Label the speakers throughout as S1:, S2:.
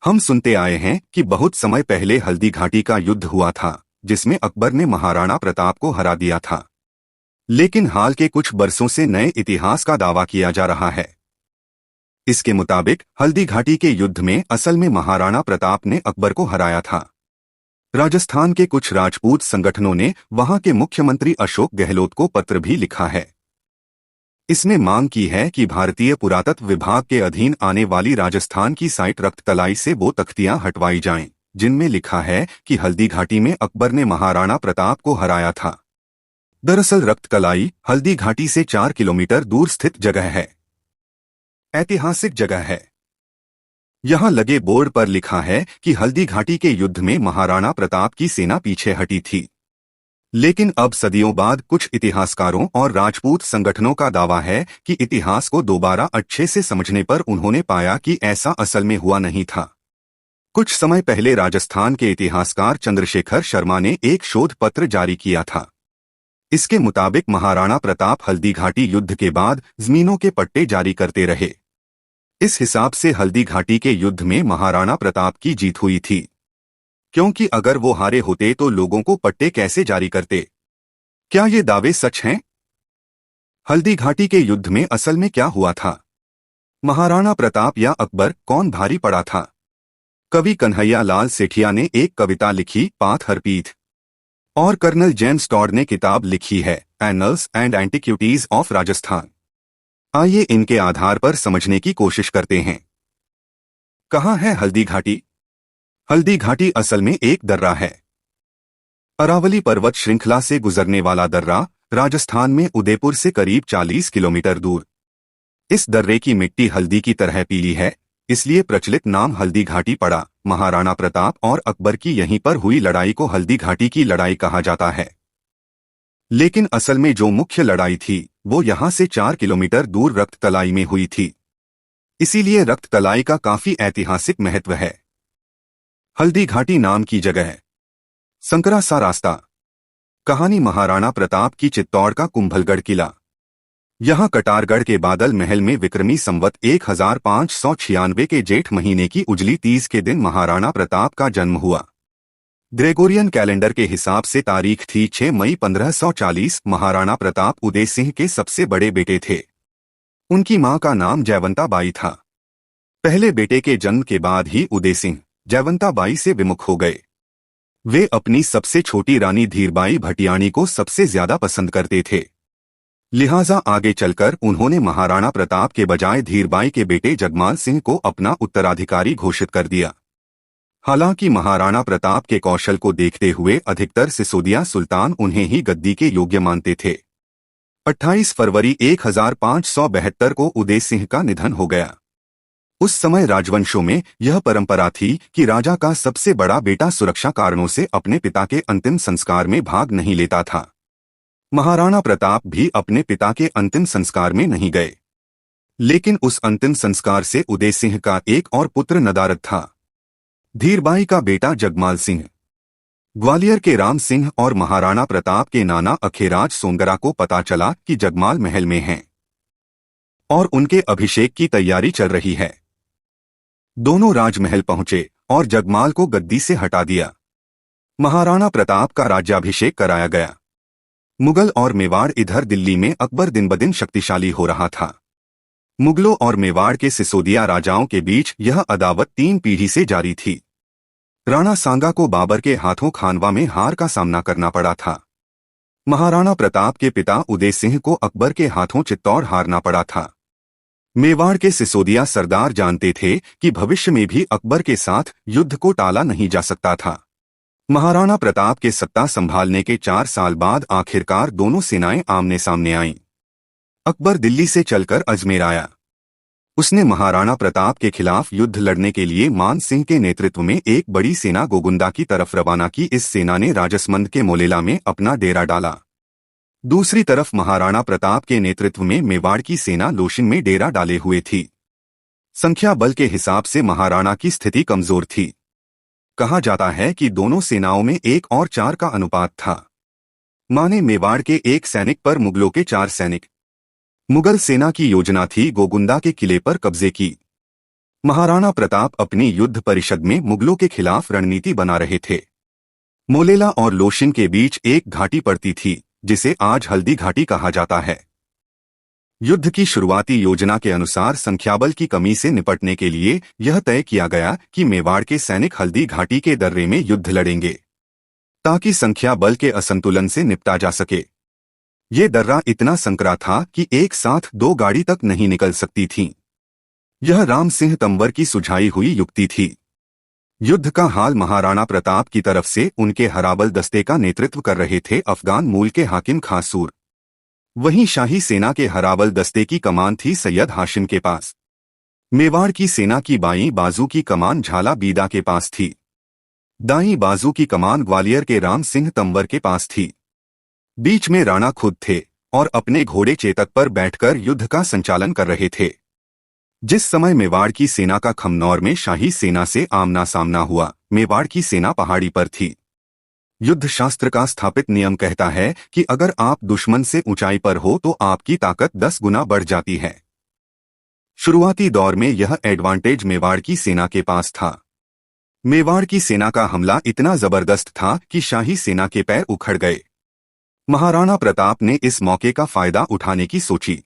S1: हम सुनते आए हैं कि बहुत समय पहले हल्दी घाटी का युद्ध हुआ था, जिसमें अकबर ने महाराणा प्रताप को हरा दिया था। लेकिन हाल के कुछ बरसों से नए इतिहास का दावा किया जा रहा है। इसके मुताबिक हल्दी घाटी के युद्ध में असल में महाराणा प्रताप ने अकबर को हराया था। राजस्थान के कुछ राजपूत संगठनों ने वहां के मुख्यमंत्री अशोक गहलोत को पत्र भी लिखा है। इसमें मांग की है कि भारतीय पुरातत्व विभाग के अधीन आने वाली राजस्थान की साइट रक्त तलाई से वो तख्तियां हटवाई जाएं, जिनमें लिखा है कि हल्दी घाटी में अकबर ने महाराणा प्रताप को हराया था। दरअसल रक्त तलाई हल्दी घाटी से 4 किलोमीटर दूर स्थित जगह है। ऐतिहासिक जगह है। यहां लगे बोर्ड पर लिखा है कि हल्दी घाटी के युद्ध में महाराणा प्रताप की सेना पीछे हटी थी। लेकिन अब सदियों बाद कुछ इतिहासकारों और राजपूत संगठनों का दावा है कि इतिहास को दोबारा अच्छे से समझने पर उन्होंने पाया कि ऐसा असल में हुआ नहीं था। कुछ समय पहले राजस्थान के इतिहासकार चंद्रशेखर शर्मा ने एक शोध पत्र जारी किया था। इसके मुताबिक महाराणा प्रताप हल्दी घाटी युद्ध के बाद जमीनों के पट्टे जारी करते रहे। इस हिसाब से हल्दी घाटी के युद्ध में महाराणा प्रताप की जीत हुई थी, क्योंकि अगर वो हारे होते तो लोगों को पट्टे कैसे जारी करते। क्या ये दावे सच हैं? हल्दी घाटी के युद्ध में असल में क्या हुआ था? महाराणा प्रताप या अकबर, कौन भारी पड़ा था? कवि कन्हैया लाल सेठिया ने एक कविता लिखी, पाथ हरपीथ, और कर्नल जेम्स टॉड ने किताब लिखी है, annuls and antiquities of Rajasthan. आइए इनके आधार पर समझने की कोशिश करते हैं। कहाँ है हल्दी घाटी? हल्दी घाटी असल में एक दर्रा है। अरावली पर्वत श्रृंखला से गुजरने वाला दर्रा राजस्थान में उदयपुर से करीब 40 किलोमीटर दूर। इस दर्रे की मिट्टी हल्दी की तरह पीली है, इसलिए प्रचलित नाम हल्दी घाटी पड़ा। महाराणा प्रताप और अकबर की यहीं पर हुई लड़ाई को हल्दी घाटी की लड़ाई कहा जाता है। लेकिन असल में जो मुख्य लड़ाई थी वो यहां से 4 किलोमीटर दूर रक्त तलाई में हुई थी। इसीलिए रक्त तलाई का काफी ऐतिहासिक महत्व है। हल्दी घाटी नाम की जगह है। संकरा सा रास्ता। कहानी महाराणा प्रताप की चित्तौड़ का कुंभलगढ़ किला। यहां कटारगढ़ के बादल महल में विक्रमी संवत 1596 के जेठ महीने की उजली तीज के दिन महाराणा प्रताप का जन्म हुआ। ग्रेगोरियन कैलेंडर के हिसाब से तारीख थी 6 मई 1540। महाराणा प्रताप उदय सिंह के सबसे बड़े बेटे थे। उनकी मां का नाम जयवंता बाई था। पहले बेटे के जन्म के बाद ही उदय सिंह जयवंता बाई से विमुख हो गए। वे अपनी सबसे छोटी रानी धीरबाई भटियाणी को सबसे ज्यादा पसंद करते थे। लिहाजा आगे चलकर उन्होंने महाराणा प्रताप के बजाय धीरबाई के बेटे जगमाल सिंह को अपना उत्तराधिकारी घोषित कर दिया। हालांकि महाराणा प्रताप के कौशल को देखते हुए अधिकतर सिसोदिया सुल्तान उन्हें ही गद्दी के योग्य मानते थे। 28 फरवरी 1572 को उदय सिंह का निधन हो गया। उस समय राजवंशों में यह परंपरा थी कि राजा का सबसे बड़ा बेटा सुरक्षा कारणों से अपने पिता के अंतिम संस्कार में भाग नहीं लेता था। महाराणा प्रताप भी अपने पिता के अंतिम संस्कार में नहीं गए। लेकिन उस अंतिम संस्कार से उदय सिंह का एक और पुत्र नदारद था, धीरबाई का बेटा जगमाल सिंह। ग्वालियर के राम सिंह और महाराणा प्रताप के नाना अखेराज सोनगरा को पता चला कि जगमाल महल में हैं और उनके अभिषेक की तैयारी चल रही है। दोनों राजमहल पहुंचे और जगमाल को गद्दी से हटा दिया। महाराणा प्रताप का राज्याभिषेक कराया गया। मुगल और मेवाड़ इधर दिल्ली में अकबर दिन ब दिन शक्तिशाली हो रहा था। मुगलों और मेवाड़ के सिसोदिया राजाओं के बीच यह अदावत 3 पीढ़ी से जारी थी। राणा सांगा को बाबर के हाथों खानवा में हार का सामना करना पड़ा था। महाराणा प्रताप के पिता उदय सिंह को अकबर के हाथों चित्तौड़ हारना पड़ा था। मेवाड़ के सिसोदिया सरदार जानते थे कि भविष्य में भी अकबर के साथ युद्ध को टाला नहीं जा सकता था। महाराणा प्रताप के सत्ता संभालने के 4 साल बाद आखिरकार दोनों सेनाएं आमने सामने आईं। अकबर दिल्ली से चलकर अजमेर आया। उसने महाराणा प्रताप के खिलाफ युद्ध लड़ने के लिए मान सिंह के नेतृत्व में एक बड़ी सेना गोगुंदा की तरफ रवाना की। इस सेना ने राजसमंद के मोलेला में अपना डेरा डाला। दूसरी तरफ महाराणा प्रताप के नेतृत्व में मेवाड़ की सेना लोशिन में डेरा डाले हुए थी। संख्या बल के हिसाब से महाराणा की स्थिति कमजोर थी। कहा जाता है कि दोनों सेनाओं में 1 और 4 का अनुपात था। माने मेवाड़ के 1 सैनिक पर मुगलों के 4 सैनिक। मुगल सेना की योजना थी गोगुंदा के किले पर कब्जे की। महाराणा प्रताप अपनी युद्ध परिषद में मुगलों के खिलाफ रणनीति बना रहे थे। मोलेला और लोशिन के बीच एक घाटी पड़ती थी जिसे आज हल्दी घाटी कहा जाता है। युद्ध की शुरुआती योजना के अनुसार संख्याबल की कमी से निपटने के लिए यह तय किया गया कि मेवाड़ के सैनिक हल्दी घाटी के दर्रे में युद्ध लड़ेंगे ताकि संख्या बल के असंतुलन से निपटा जा सके। ये दर्रा इतना संकरा था कि एक साथ 2 गाड़ी तक नहीं निकल सकती थीं। यह राम सिंह तंवर की सुझाई हुई युक्ति थी। युद्ध का हाल महाराणा प्रताप की तरफ से उनके हराबल दस्ते का नेतृत्व कर रहे थे अफगान मूल के हाकिम खासूर। वहीं शाही सेना के हराबल दस्ते की कमान थी सैयद हाशिम के पास। मेवाड़ की सेना की बाईं बाजू की कमान झाला बीदा के पास थी। दाईं बाजू की कमान ग्वालियर के राम सिंह तंवर के पास थी। बीच में राणा खुद थे और अपने घोड़े चेतक पर बैठकर युद्ध का संचालन कर रहे थे। जिस समय मेवाड़ की सेना का खमनौर में शाही सेना से आमना सामना हुआ, मेवाड़ की सेना पहाड़ी पर थी। युद्ध शास्त्र का स्थापित नियम कहता है कि अगर आप दुश्मन से ऊंचाई पर हो तो आपकी ताकत 10 गुना बढ़ जाती है। शुरुआती दौर में यह एडवांटेज मेवाड़ की सेना के पास था। मेवाड़ की सेना का हमला इतना जबरदस्त था कि शाही सेना के पैर उखड़ गए। महाराणा प्रताप ने इस मौके का फायदा उठाने की सोची।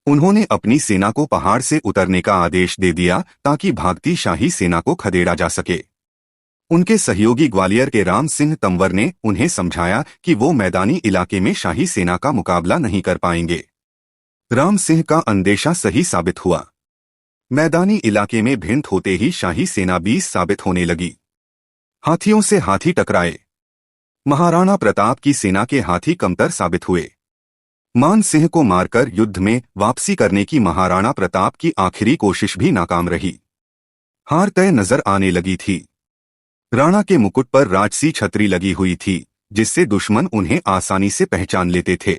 S1: उन्होंने अपनी सेना को पहाड़ से उतरने का आदेश दे दिया ताकि भागती शाही सेना को खदेड़ा जा सके। उनके सहयोगी ग्वालियर के राम सिंह तंवर ने उन्हें समझाया कि वो मैदानी इलाके में शाही सेना का मुकाबला नहीं कर पाएंगे। राम सिंह का अंदेशा सही साबित हुआ। मैदानी इलाके में भिंत होते ही शाही सेना 20 साबित होने लगी। हाथियों से हाथी टकराए। महाराणा प्रताप की सेना के हाथी कमतर साबित हुए। मान सिंह को मारकर युद्ध में वापसी करने की महाराणा प्रताप की आखिरी कोशिश भी नाकाम रही। हार तय नजर आने लगी थी। राणा के मुकुट पर राजसी छतरी लगी हुई थी जिससे दुश्मन उन्हें आसानी से पहचान लेते थे।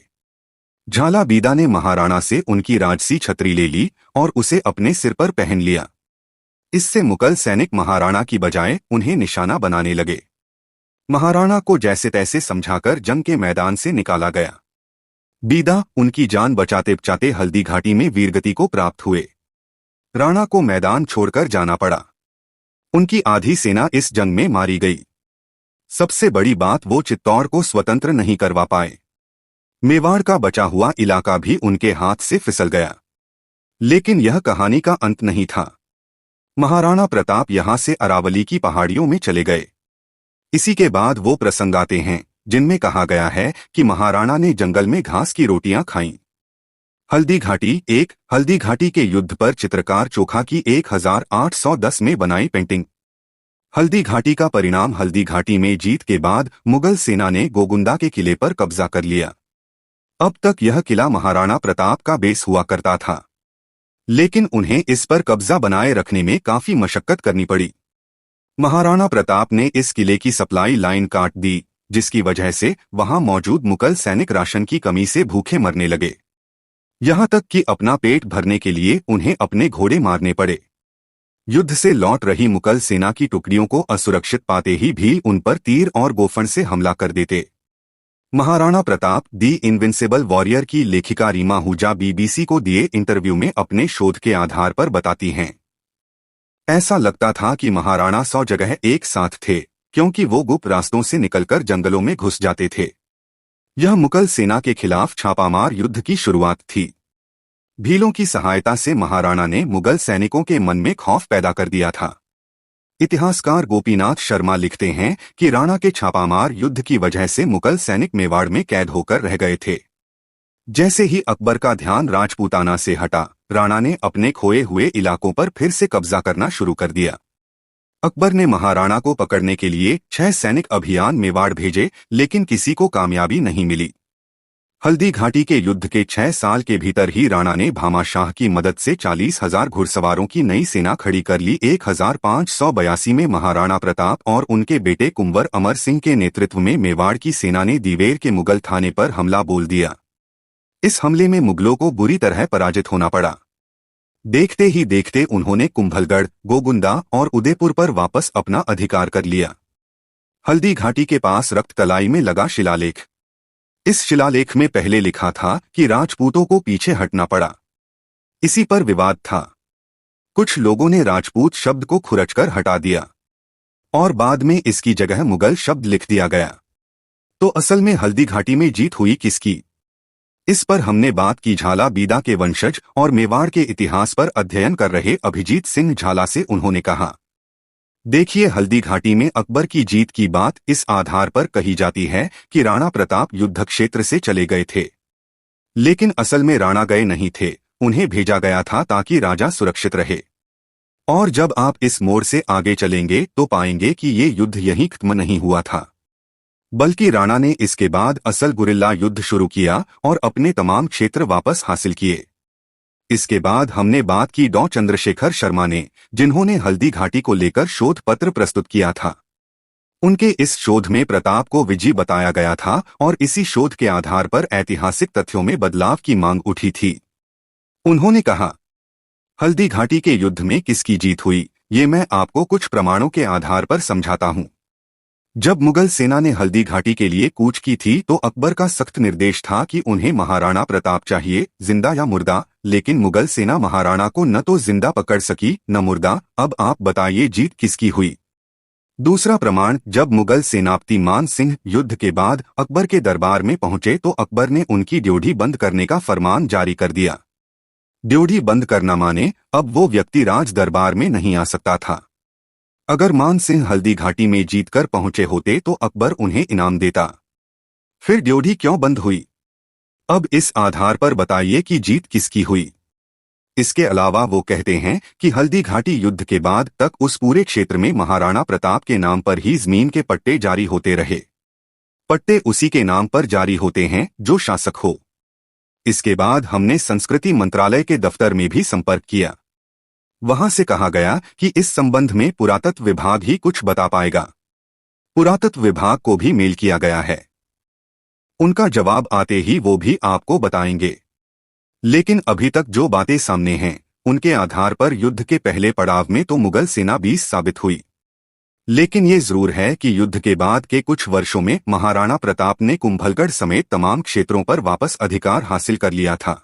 S1: झाला बीदा ने महाराणा से उनकी राजसी छतरी ले ली और उसे अपने सिर पर पहन लिया। इससे मुगल सैनिक महाराणा की बजाय उन्हें निशाना बनाने लगे। महाराणा को जैसे तैसे समझाकर जंग के मैदान से निकाला गया। बीदा उनकी जान बचाते बचाते हल्दी घाटी में वीरगति को प्राप्त हुए। राणा को मैदान छोड़कर जाना पड़ा। उनकी आधी सेना इस जंग में मारी गई। सबसे बड़ी बात, वो चित्तौड़ को स्वतंत्र नहीं करवा पाए। मेवाड़ का बचा हुआ इलाका भी उनके हाथ से फिसल गया। लेकिन यह कहानी का अंत नहीं था। महाराणा प्रताप यहां से अरावली की पहाड़ियों में चले गए। इसी के बाद वो प्रसंग आते हैं जिनमें कहा गया है कि महाराणा ने जंगल में घास की रोटियां खाईं। हल्दी घाटी हल्दी घाटी के युद्ध पर चित्रकार चोखा की 1810 में बनाई पेंटिंग। हल्दी घाटी का परिणाम, हल्दी घाटी में जीत के बाद मुगल सेना ने गोगुंदा के किले पर कब्जा कर लिया। अब तक यह किला महाराणा प्रताप का बेस हुआ करता था, लेकिन उन्हें इस पर कब्जा बनाए रखने में काफी मशक्कत करनी पड़ी। महाराणा प्रताप ने इस किले की सप्लाई लाइन काट दी, जिसकी वजह से वहां मौजूद मुगल सैनिक राशन की कमी से भूखे मरने लगे। यहां तक कि अपना पेट भरने के लिए उन्हें अपने घोड़े मारने पड़े। युद्ध से लौट रही मुगल सेना की टुकड़ियों को असुरक्षित पाते ही भी उन पर तीर और गोफन से हमला कर देते। महाराणा प्रताप दी इनविंसिबल वॉरियर की लेखिका रीमा आहूजा बीबीसी को दिए इंटरव्यू में अपने शोध के आधार पर बताती हैं, ऐसा लगता था कि महाराणा 100 जगह एक साथ थे, क्योंकि वो गुप्त रास्तों से निकलकर जंगलों में घुस जाते थे। यह मुगल सेना के खिलाफ छापामार युद्ध की शुरुआत थी। भीलों की सहायता से महाराणा ने मुगल सैनिकों के मन में खौफ पैदा कर दिया था। इतिहासकार गोपीनाथ शर्मा लिखते हैं कि राणा के छापामार युद्ध की वजह से मुगल सैनिक मेवाड़ में कैद होकर रह गए थे। जैसे ही अकबर का ध्यान राजपूताना से हटा, राणा ने अपने खोए हुए इलाकों पर फिर से कब्जा करना शुरू कर दिया। अकबर ने महाराणा को पकड़ने के लिए 6 सैनिक अभियान मेवाड़ भेजे, लेकिन किसी को कामयाबी नहीं मिली। हल्दी घाटी के युद्ध के 6 साल के भीतर ही राणा ने भामाशाह की मदद से 40,000 घुड़सवारों की नई सेना खड़ी कर ली। 1582 में महाराणा प्रताप और उनके बेटे कुंवर अमर सिंह के नेतृत्व में मेवाड़ की सेना ने दीवेर के मुगल थाने पर हमला बोल दिया। इस हमले में मुगलों को बुरी तरह पराजित होना पड़ा। देखते ही देखते उन्होंने कुंभलगढ़, गोगुंदा और उदयपुर पर वापस अपना अधिकार कर लिया। हल्दी घाटी के पास रक्ततलाई में लगा शिलालेख। इस शिलालेख में पहले लिखा था कि राजपूतों को पीछे हटना पड़ा। इसी पर विवाद था। कुछ लोगों ने राजपूत शब्द को खुरचकर हटा दिया और बाद में इसकी जगह मुगल शब्द लिख दिया गया। तो असल में हल्दी घाटी में जीत हुई किसकी? इस पर हमने बात की झाला बीदा के वंशज और मेवाड़ के इतिहास पर अध्ययन कर रहे अभिजीत सिंह झाला से। उन्होंने कहा, देखिए, हल्दी घाटी में अकबर की जीत की बात इस आधार पर कही जाती है कि राणा प्रताप युद्ध क्षेत्र से चले गए थे, लेकिन असल में राणा गए नहीं थे, उन्हें भेजा गया था ताकि राजा सुरक्षित रहे। और जब आप इस मोड़ से आगे चलेंगे तो पाएंगे कि ये युद्ध यहीं खत्म नहीं हुआ था, बल्कि राणा ने इसके बाद असल गुरिल्ला युद्ध शुरू किया और अपने तमाम क्षेत्र वापस हासिल किए। इसके बाद हमने बात की डॉ चंद्रशेखर शर्मा ने, जिन्होंने हल्दी घाटी को लेकर शोध पत्र प्रस्तुत किया था। उनके इस शोध में प्रताप को विजयी बताया गया था और इसी शोध के आधार पर ऐतिहासिक तथ्यों में बदलाव की मांग उठी थी। उन्होंने कहा, हल्दी घाटी के युद्ध में किसकी जीत हुई, ये मैं आपको कुछ प्रमाणों के आधार पर समझाता हूँ। जब मुगल सेना ने हल्दी घाटी के लिए कूच की थी तो अकबर का सख्त निर्देश था कि उन्हें महाराणा प्रताप चाहिए, जिंदा या मुर्दा, लेकिन मुगल सेना महाराणा को न तो जिंदा पकड़ सकी न मुर्दा। अब आप बताइए जीत किसकी हुई? दूसरा प्रमाण, जब मुगल सेनापति मान सिंह युद्ध के बाद अकबर के दरबार में पहुंचे तो अकबर ने उनकी ड्योढ़ी बंद करने का फरमान जारी कर दिया। ड्योढ़ी बंद करना माने अब वो व्यक्ति राज दरबार में नहीं आ सकता था। अगर मान सिंह हल्दी घाटी में जीतकर पहुंचे होते तो अकबर उन्हें इनाम देता। फिर ड्योढ़ी क्यों बंद हुई? अब इस आधार पर बताइए कि जीत किसकी हुई। इसके अलावा वो कहते हैं कि हल्दी घाटी युद्ध के बाद तक उस पूरे क्षेत्र में महाराणा प्रताप के नाम पर ही जमीन के पट्टे जारी होते रहे। पट्टे उसी के नाम पर जारी होते हैं जो शासक हो। इसके बाद हमने संस्कृति मंत्रालय के दफ्तर में भी संपर्क किया। वहां से कहा गया कि इस संबंध में पुरातत्व विभाग ही कुछ बता पाएगा। पुरातत्व विभाग को भी मेल किया गया है, उनका जवाब आते ही वो भी आपको बताएंगे। लेकिन अभी तक जो बातें सामने हैं उनके आधार पर युद्ध के पहले पड़ाव में तो मुगल सेना 20 साबित हुई, लेकिन ये जरूर है कि युद्ध के बाद के कुछ वर्षों में महाराणा प्रताप ने कुंभलगढ़ समेत तमाम क्षेत्रों पर वापस अधिकार हासिल कर लिया था।